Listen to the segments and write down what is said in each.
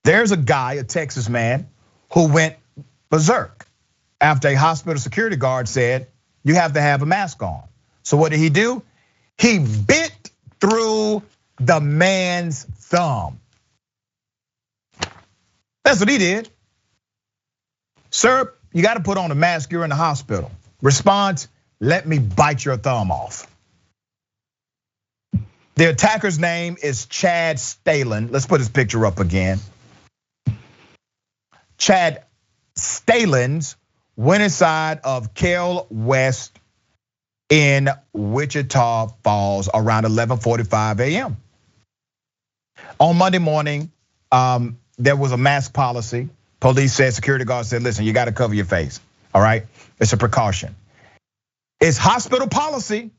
There's a guy, a Texas man, who went berserk after a hospital security guard said, you have to have a mask on. So what did he do? He bit through the man's thumb. That's what he did. Sir, you got to put on a mask, you're in the hospital. Response, let me bite your thumb off. The attacker's name is Chad Stalin. Let's put his picture up again. Chad Stalin's went inside of Kell West in Wichita Falls around 11:45 a.m. On Monday morning, there was a mask policy. Police said, security guards said, listen, you got to cover your face, all right? It's a precaution. It's hospital policy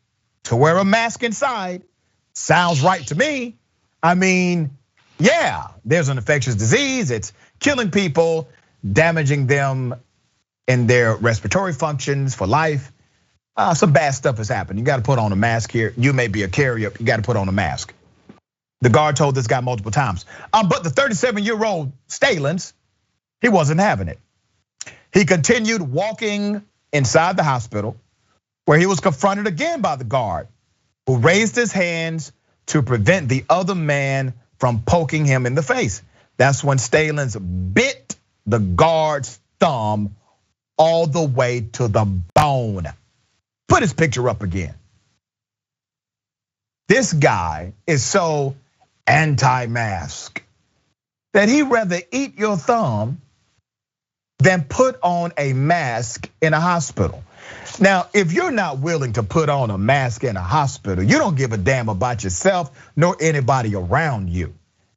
to wear a mask inside. Sounds right to me. I mean, yeah, there's an infectious disease. It's killing people, damaging them in their respiratory functions for life. Some bad stuff has happened. You got to put on a mask here. You may be a carrier. You got to put on a mask. The guard told this guy multiple times. But the 37-year-old Stalins, he wasn't having it. He continued walking inside the hospital, where he was confronted again by the guard, who raised his hands to prevent the other man from poking him in the face. That's when Stalins bit the guard's thumb all the way to the bone. Put his picture up again. This guy is so anti-mask that he'd rather eat your thumb than put on a mask in a hospital. Now, if you're not willing to put on a mask in a hospital, you don't give a damn about yourself nor anybody around you.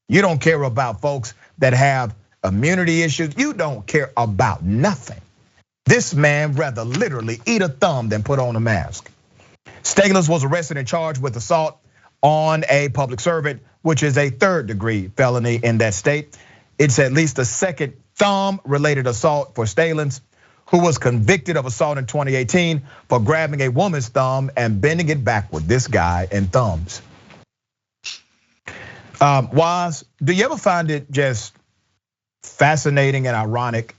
You don't care about folks that have immunity issues. You don't care about nothing. This man rather literally eat a thumb than put on a mask. Stalins was arrested and charged with assault on a public servant, which is a 3rd-degree felony in that state. It's at least the second thumb-related assault for Stalins, who was convicted of assault in 2018 for grabbing a woman's thumb and bending it backward. This guy and thumbs. Woz, do you ever find it just fascinating and ironic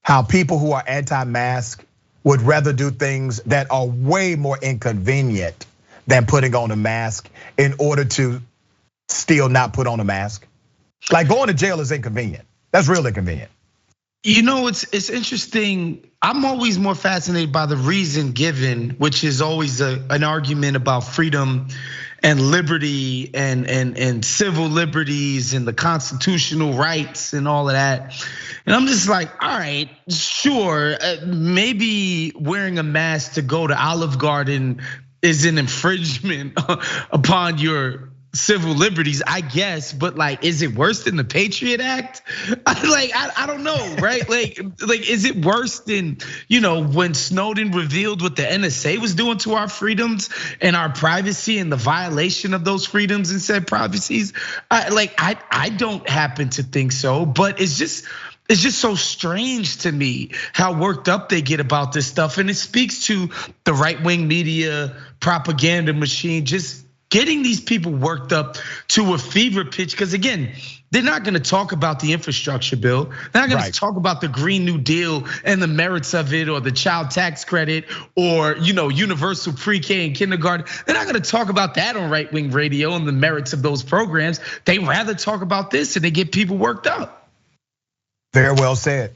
how people who are anti-mask would rather do things that are way more inconvenient than putting on a mask in order to still not put on a mask? Like going to jail is inconvenient. That's real inconvenient. You know, it's interesting. I'm always more fascinated by the reason given, which is always an argument about freedom and liberty and civil liberties and the constitutional rights and all of that. And I'm just like, all right, sure, maybe wearing a mask to go to Olive Garden is an infringement upon your civil liberties, I guess, but like, is it worse than the Patriot Act? I don't know, right? Like, is it worse than, when Snowden revealed what the NSA was doing to our freedoms and our privacy and the violation of those freedoms and said privacies? I don't happen to think so, but it's just so strange to me how worked up they get about this stuff. And it speaks to the right-wing media propaganda machine, just getting these people worked up to a fever pitch. Because again, they're not gonna talk about the infrastructure bill. They're not gonna talk about the Green New Deal and the merits of it, or the child tax credit, or universal pre-K and kindergarten. They're not gonna talk about that on right-wing radio and the merits of those programs. They rather talk about this, and they get people worked up. Very well said.